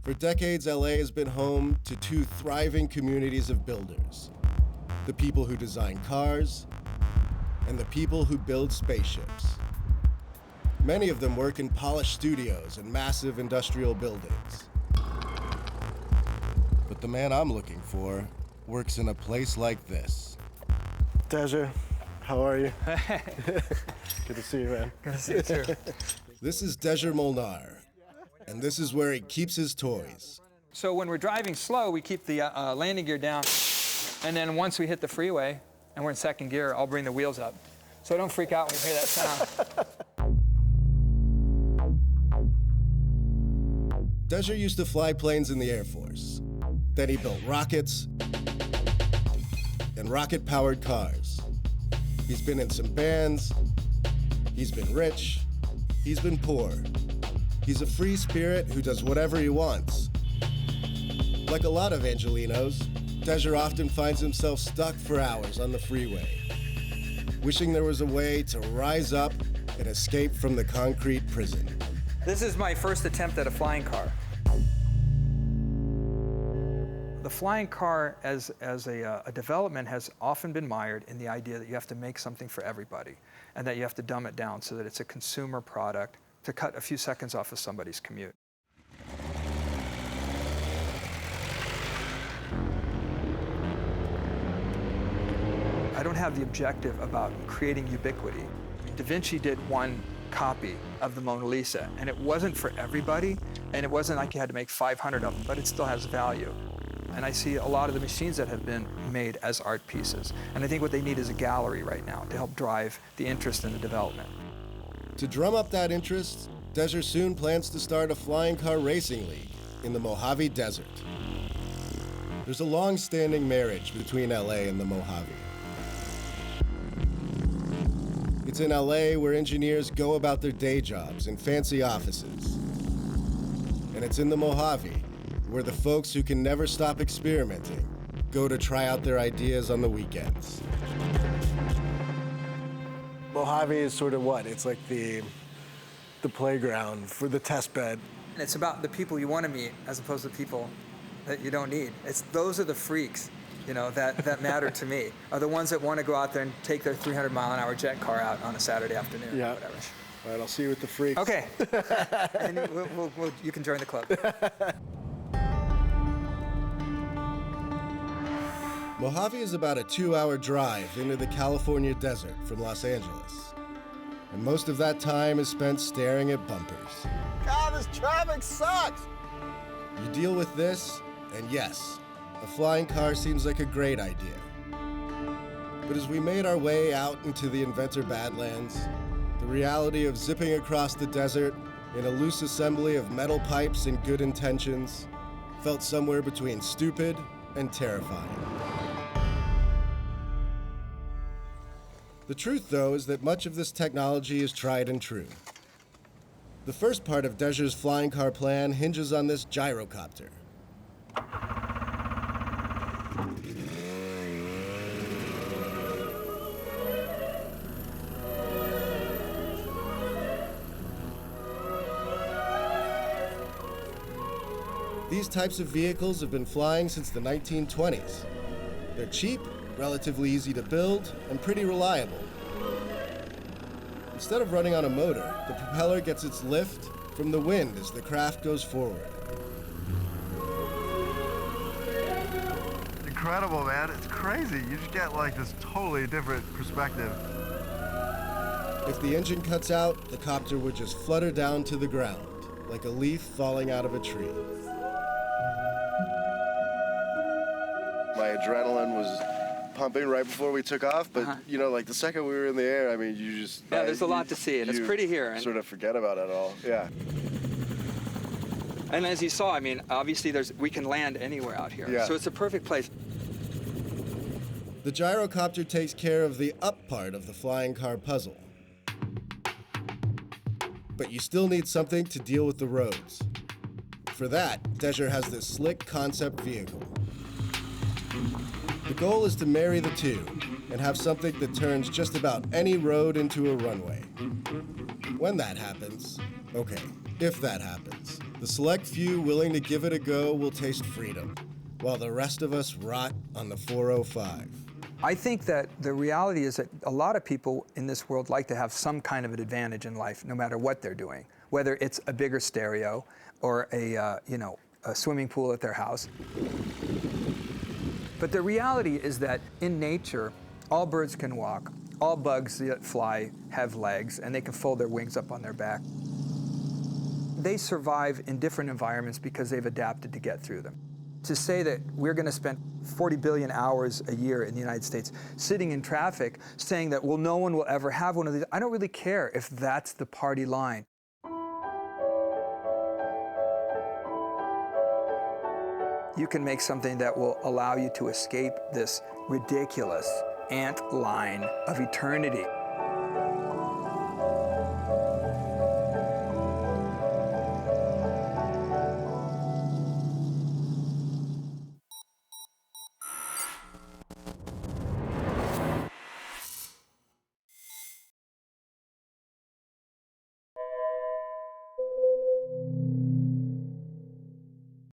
For decades, LA has been home to two thriving communities of builders. The people who design cars and the people who build spaceships. Many of them work in polished studios and massive industrial buildings. But the man I'm looking for works in a place like this. Dezso, how are you? Good to see you, man. Good to see you too. This is Dezso Molnar, and this is where he keeps his toys. So when we're driving slow, we keep the landing gear down, and then once we hit the freeway and we're in second gear, I'll bring the wheels up. So don't freak out when you hear that sound. Dezso used to fly planes in the Air Force. Then he built rockets and rocket-powered cars. He's been in some bands. He's been rich. He's been poor. He's a free spirit who does whatever he wants. Like a lot of Angelenos, Dezso often finds himself stuck for hours on the freeway, wishing there was a way to rise up and escape from the concrete prison. This is my first attempt at a flying car. The flying car as a development has often been mired in the idea that you have to make something for everybody and that you have to dumb it down so that it's a consumer product to cut a few seconds off of somebody's commute. I don't have the objective about creating ubiquity. Da Vinci did one copy of the Mona Lisa, and it wasn't for everybody, and it wasn't like you had to make 500 of them, but it still has value. And I see a lot of the machines that have been made as art pieces. And I think what they need is a gallery right now to help drive the interest in the development. To drum up that interest, Dezso soon plans to start a flying car racing league in the Mojave Desert. There's a long-standing marriage between LA and the Mojave. It's in LA where engineers go about their day jobs in fancy offices. And it's in the Mojave where the folks who can never stop experimenting go to try out their ideas on the weekends. Mojave is sort of what? It's like the playground for the test bed. It's about the people you want to meet as opposed to people that you don't need. Those are the freaks, you know, that matter to me, are the ones that want to go out there and take their 300-mile-an-hour jet car out on a Saturday afternoon or whatever. All right, I'll see you with the freaks. Okay. And you can join the club. Mojave is about a 2-hour drive into the California desert from Los Angeles. And most of that time is spent staring at bumpers. God, this traffic sucks! You deal with this, and yes, a flying car seems like a great idea. But as we made our way out into the inventor Badlands, the reality of zipping across the desert in a loose assembly of metal pipes and good intentions felt somewhere between stupid and terrifying. The truth, though, is that much of this technology is tried and true. The first part of Dezso's flying car plan hinges on this gyrocopter. These types of vehicles have been flying since the 1920s. They're cheap, relatively easy to build, and pretty reliable. Instead of running on a motor, the propeller gets its lift from the wind as the craft goes forward. Incredible, man. It's crazy. You just get like this totally different perspective. If the engine cuts out, the copter would just flutter down to the ground, like a leaf falling out of a tree. My adrenaline was pumping right before we took off, but you know, like the second we were in the air, I mean, you just... Yeah, there's a lot to see, and it's pretty here. And sort of forget about it all, yeah. And as you saw, I mean, obviously we can land anywhere out here. Yeah. So it's a perfect place. The gyrocopter takes care of the up part of the flying car puzzle. But you still need something to deal with the roads. For that, Dezso has this slick concept vehicle. The goal is to marry the two and have something that turns just about any road into a runway. When that happens, okay, if that happens, the select few willing to give it a go will taste freedom, while the rest of us rot on the 405. I think that the reality is that a lot of people in this world like to have some kind of an advantage in life, no matter what they're doing, whether it's a bigger stereo or a swimming pool at their house. But the reality is that in nature, all birds can walk, all bugs that fly have legs, and they can fold their wings up on their back. They survive in different environments because they've adapted to get through them. To say that we're going to spend 40 billion hours a year in the United States sitting in traffic saying that, well, no one will ever have one of these, I don't really care if that's the party line. You can make something that will allow you to escape this ridiculous ant line of eternity.